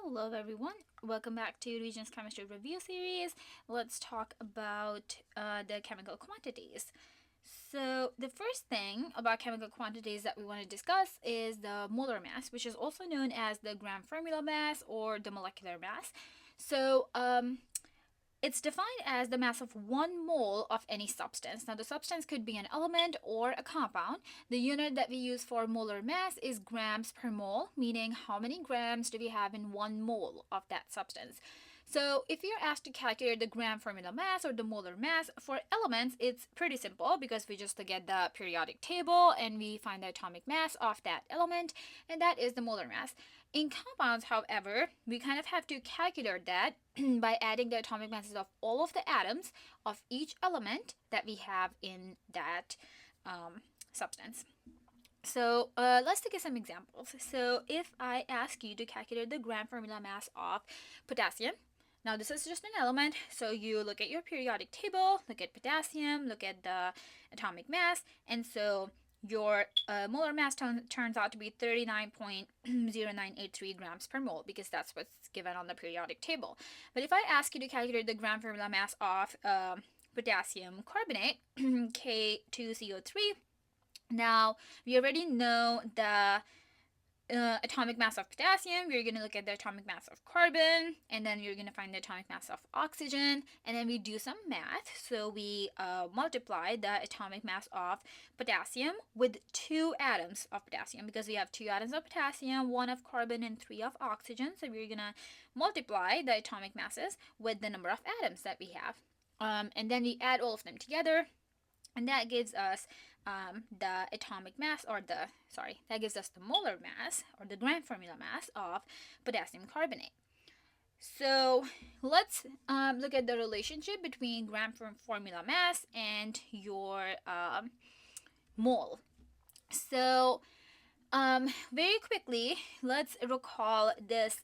Hello everyone, welcome back to Regents Chemistry Review Series. Let's talk about the chemical quantities. So the first thing about chemical quantities that we want to discuss is the molar mass, which is also known as the gram formula mass or the molecular mass. So it's defined as the mass of 1 mole of any substance. Now, the substance could be an element or a compound. The unit that we use for molar mass is grams per mole, meaning how many grams do we have in 1 mole of that substance. So if you're asked to calculate the gram formula mass or the molar mass for elements, it's pretty simple because we just look at the periodic table and we find the atomic mass of that element, and that is the molar mass. In compounds, however, we kind of have to calculate that by adding the atomic masses of all of the atoms of each element that we have in that substance. So let's take some examples. So if I ask you to calculate the gram formula mass of potassium, now this is just an element, so you look at your periodic table, look at potassium, look at the atomic mass, and so your molar mass turns out to be 39.0983 grams per mole because that's what's given on the periodic table. But if I ask you to calculate the gram formula mass of potassium carbonate, K2CO3, now we already know the atomic mass of potassium, we're going to look at the atomic mass of carbon, and then you're going to find the atomic mass of oxygen, and then we do some math. So we multiply the atomic mass of potassium with 2 atoms of potassium because we have 2 atoms of potassium, 1 of carbon, and 3 of oxygen. So we're going to multiply the atomic masses with the number of atoms that we have. And then we add all of them together, and that gives us the atomic mass, that gives us the molar mass or the gram formula mass of potassium carbonate. So let's look at the relationship between gram formula mass and your mole. So very quickly, let's recall this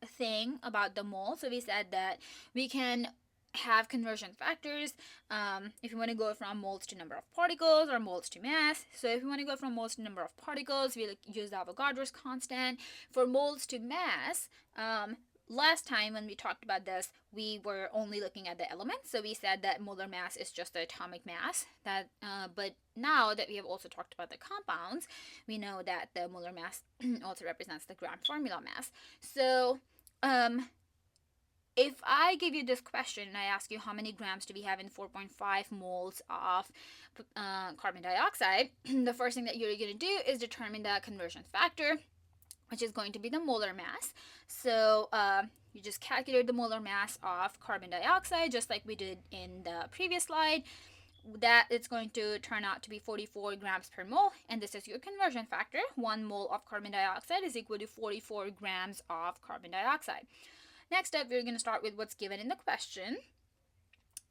thing about the mole. So we said that we can have conversion factors if you want to go from moles to number of particles or moles to mass. So if you want to go from moles to number of particles, we use the Avogadro's constant. For moles to mass, last time when we talked about this, we were only looking at the elements. So we said that molar mass is just the atomic mass. But now that we have also talked about the compounds, we know that the molar mass also represents the gram formula mass. So if I give you this question and I ask you how many grams do we have in 4.5 moles of carbon dioxide, the first thing that you're going to do is determine the conversion factor, which is going to be the molar mass. So you just calculate the molar mass of carbon dioxide just like we did in the previous slide. That it's going to turn out to be 44 grams per mole, and this is your conversion factor. 1 mole of carbon dioxide is equal to 44 grams of carbon dioxide. Next up, we're going to start with what's given in the question,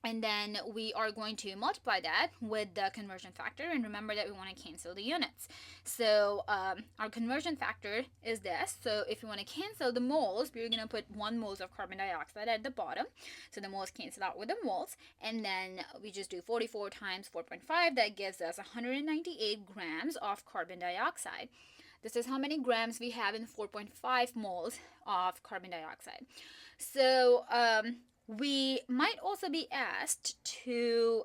and then we are going to multiply that with the conversion factor, and remember that we want to cancel the units. So our conversion factor is this. So if you want to cancel the moles, we're going to put 1 mole of carbon dioxide at the bottom, so the moles cancel out with the moles, and then we just do 44 times 4.5. That gives us 198 grams of carbon dioxide. This is how many grams we have in 4.5 moles of carbon dioxide. So we might also be asked to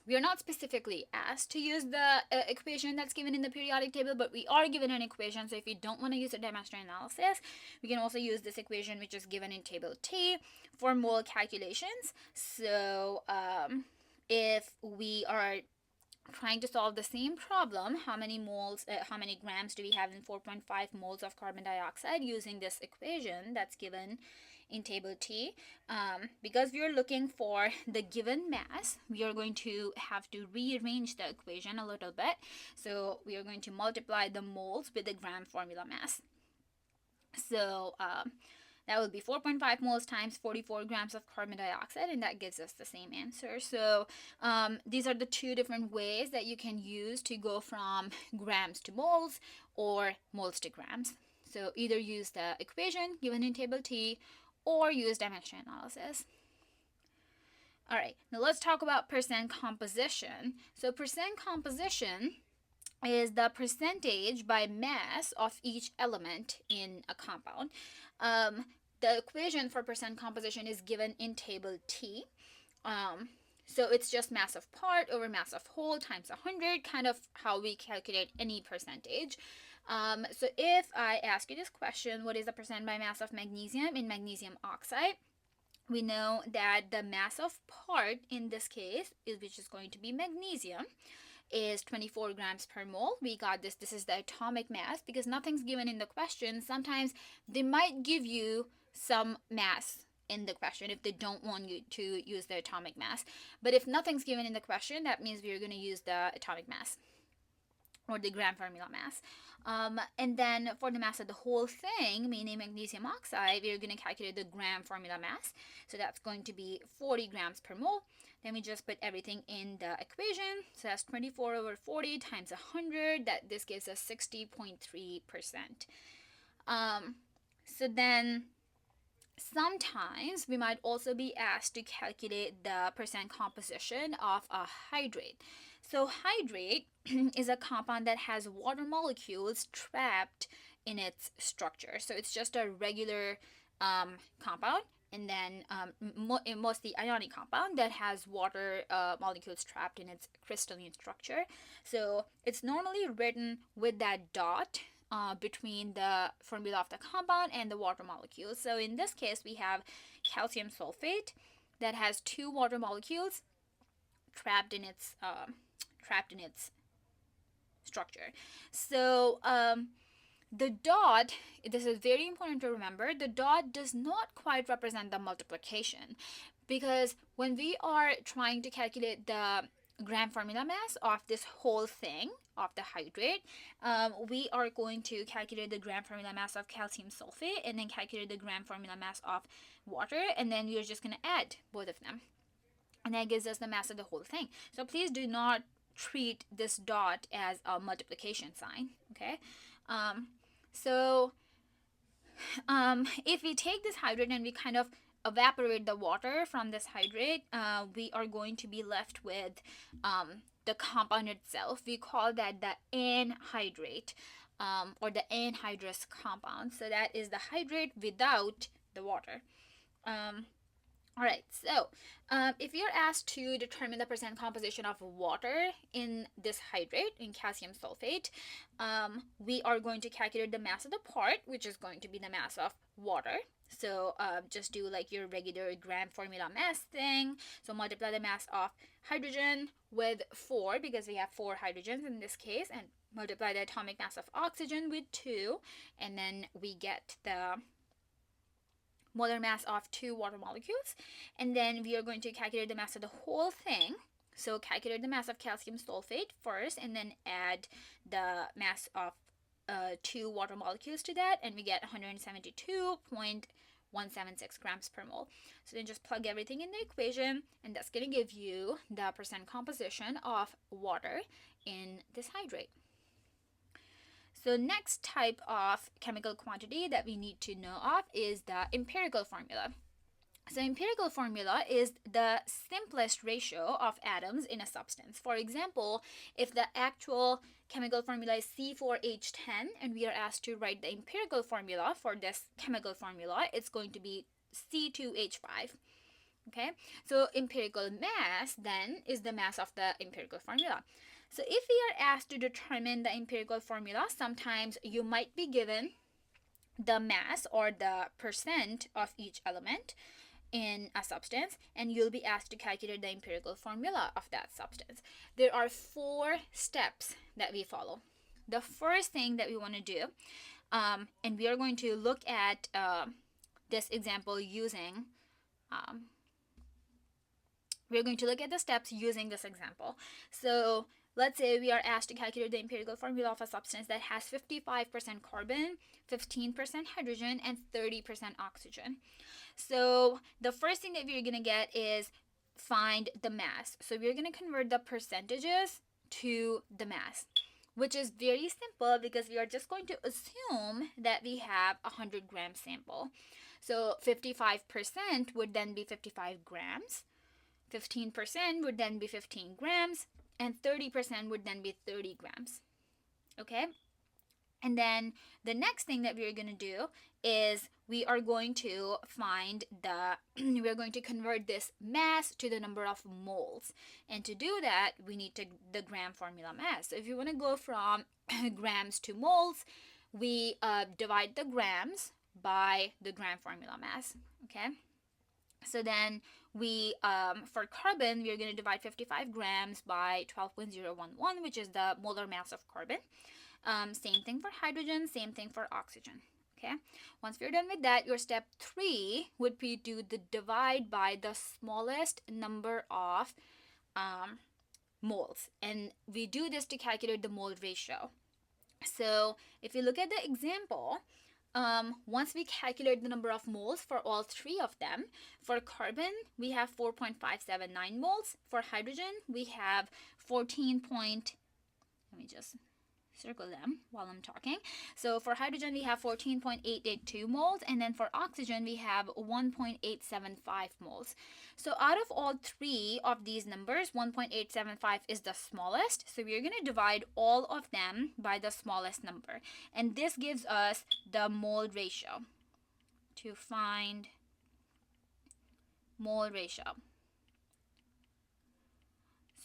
we are not specifically asked to use the equation that's given in the periodic table, but we are given an equation. So if you don't want to use a dimensional analysis, we can also use this equation, which is given in table T, for mole calculations. So if we are trying to solve the same problem, how many grams do we have in 4.5 moles of carbon dioxide, using this equation that's given in table T, because we are looking for the given mass, we are going to have to rearrange the equation a little bit. So we are going to multiply the moles with the gram formula mass. So that would be 4.5 moles times 44 grams of carbon dioxide, and that gives us the same answer. So these are the 2 different ways that you can use to go from grams to moles or moles to grams. So either use the equation given in table T or use dimensional analysis. All right, now let's talk about percent composition. So percent composition is the percentage by mass of each element in a compound. Um, the equation for percent composition is given in table T. Um, so it's just mass of part over mass of whole times 100, kind of how we calculate any percentage. So if I ask you this question, what is the percent by mass of magnesium in magnesium oxide? We know that the mass of part in this case, which is going to be magnesium, is 24 grams per mole. We got this. This is the atomic mass because nothing's given in the question. Sometimes they might give you some mass in the question if they don't want you to use the atomic mass. But if nothing's given in the question, that means we're going to use the atomic mass or the gram formula mass. And then for the mass of the whole thing, meaning magnesium oxide, we're going to calculate the gram formula mass. So that's going to be 40 grams per mole. Then we just put everything in the equation. So that's 24 over 40 times 100. This gives us 60.3%. So then sometimes we might also be asked to calculate the percent composition of a hydrate. So hydrate is a compound that has water molecules trapped in its structure. So it's just a regular compound, and then mostly ionic compound that has water molecules trapped in its crystalline structure. So it's normally written with that dot between the formula of the compound and the water molecules. So in this case, we have calcium sulfate that has 2 water molecules trapped in its structure. So the dot, this is very important to remember, the dot does not quite represent the multiplication, because when we are trying to calculate the gram formula mass of this whole thing, of the hydrate, we are going to calculate the gram formula mass of calcium sulfate and then calculate the gram formula mass of water, and then we're just going to add both of them, and that gives us the mass of the whole thing. So please do not treat this dot as a multiplication sign, okay? If we take this hydrate and we kind of evaporate the water from this hydrate, we are going to be left with the compound itself. We call that the anhydrate, or the anhydrous compound. So that is the hydrate without the water. Alright, so if you're asked to determine the percent composition of water in this hydrate, in calcium sulfate, we are going to calculate the mass of the part, which is going to be the mass of water. So just do like your regular gram formula mass thing. So multiply the mass of hydrogen with 4, because we have 4 hydrogens in this case, and multiply the atomic mass of oxygen with 2, and then we get the molar mass of 2 water molecules. And then we are going to calculate the mass of the whole thing. So calculate the mass of calcium sulfate first, and then add the mass of 2 water molecules to that, and we get 172.176 grams per mole. So then just plug everything in the equation, and that's going to give you the percent composition of water in this hydrate. So next type of chemical quantity that we need to know of is the empirical formula. So empirical formula is the simplest ratio of atoms in a substance. For example, if the actual chemical formula is C4H10 and we are asked to write the empirical formula for this chemical formula, it's going to be C2H5. Okay, so empirical mass then is the mass of the empirical formula. So if we are asked to determine the empirical formula, sometimes you might be given the mass or the percent of each element in a substance, and you'll be asked to calculate the empirical formula of that substance. There are 4 steps that we follow. The first thing that we want to do, and we are going to look at this example using we're going to look at the steps using this example. So let's say we are asked to calculate the empirical formula of a substance that has 55% carbon, 15% hydrogen, and 30% oxygen. So the first thing that we're going to get is find the mass. So we're going to convert the percentages to the mass, which is very simple because we are just going to assume that we have a 100-gram sample. So 55% would then be 55 grams. 15% would then be 15 grams, and 30% would then be 30 grams. Okay, and then the next thing that we're going to do is we are going to find the we're going to convert this mass to the number of moles, and to do that we need to the gram formula mass. So if you want to go from grams to moles, we divide the grams by the gram formula mass. Okay, so then we for carbon we're going to divide 55 grams by 12.011, which is the molar mass of carbon. Same thing for hydrogen, same thing for oxygen. Okay, once we're done with that, your step 3 would be to the divide by the smallest number of moles, and we do this to calculate the mole ratio. So if you look at the example, once we calculate the number of moles for all 3 of them, for carbon we have 4.579 moles, for hydrogen we have 14. Let me just circle them while I'm talking. So for hydrogen we have 14.882 moles, and then for oxygen we have 1.875 moles. So out of all 3 of these numbers, 1.875 is the smallest, so we're going to divide all of them by the smallest number, and this gives us the mole ratio. To find mole ratio,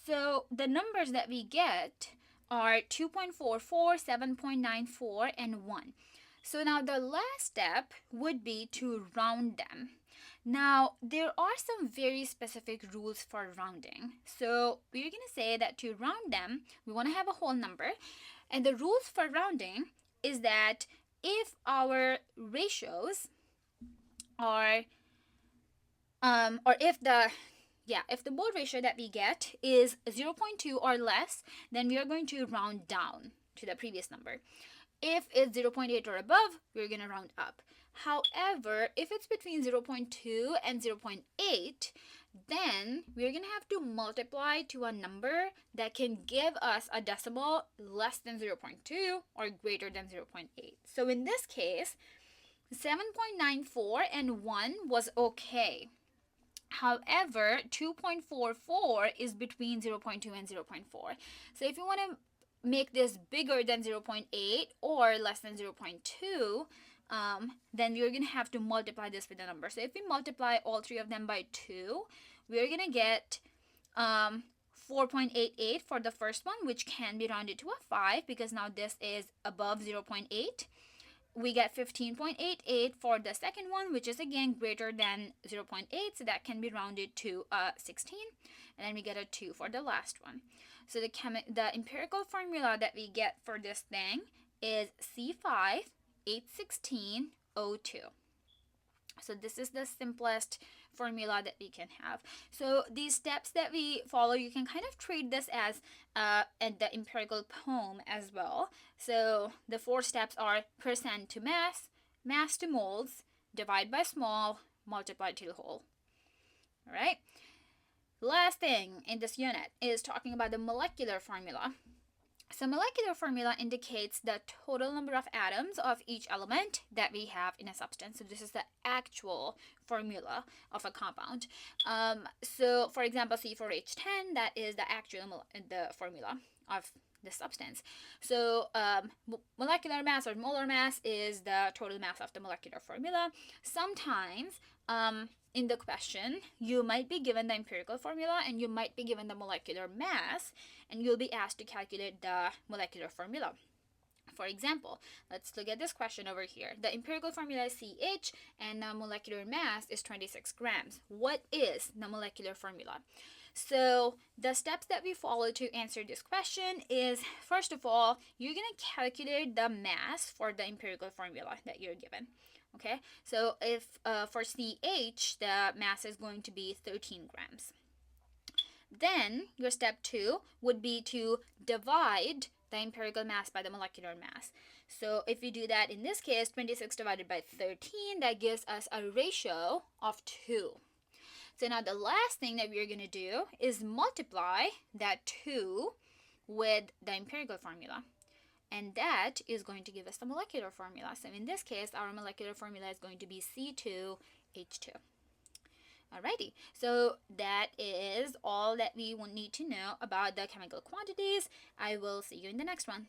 so the numbers that we get are 2.44, 7.94, and 1. So now the last step would be to round them. Now, there are some very specific rules for rounding. So we're going to say that to round them, we want to have a whole number. And the rules for rounding is that if our ratios are, or if the mole ratio that we get is 0.2 or less, then we are going to round down to the previous number. If it's 0.8 or above, we're going to round up. However, if it's between 0.2 and 0.8, then we're going to have to multiply to a number that can give us a decimal less than 0.2 or greater than 0.8. So in this case, 7.94 and 1 was okay. However, 2.44 is between 0.2 and 0.4. So if you want to make this bigger than 0.8 or less than 0.2, then we're going to have to multiply this with a number. So if we multiply all 3 of them by 2, we're going to get 4.88 for the first one, which can be rounded to a 5 because now this is above 0.8. We get 15.88 for the second one, which is again greater than 0.8, so that can be rounded to 16, and then we get a 2 for the last one. So the empirical formula that we get for this thing is C5H16O2. So this is the simplest formula that we can have. So these steps that we follow, you can kind of treat this as the empirical poem as well. So the 4 steps are percent to mass, mass to moles, divide by small, multiply to the whole. All right. Last thing in this unit is talking about the molecular formula. So molecular formula indicates the total number of atoms of each element that we have in a substance. So this is the actual formula of a compound. So for example, C4H10, that is the actual the formula of the substance. So molecular mass or molar mass is the total mass of the molecular formula. Sometimes in the question, you might be given the empirical formula and you might be given the molecular mass, and you'll be asked to calculate the molecular formula. For example, let's look at this question over here. The empirical formula is CH and the molecular mass is 26 grams. What is the molecular formula? So the steps that we follow to answer this question is, first of all, you're going to calculate the mass for the empirical formula that you're given. Okay, so if for CH, the mass is going to be 13 grams. Then your step 2 would be to divide the empirical mass by the molecular mass. So if we do that, in this case, 26 divided by 13, that gives us a ratio of 2. So now the last thing that we're going to do is multiply that 2 with the empirical formula. And that is going to give us the molecular formula. So in this case, our molecular formula is going to be C2H2. Alrighty, so that is all that we will need to know about the chemical quantities. I will see you in the next one.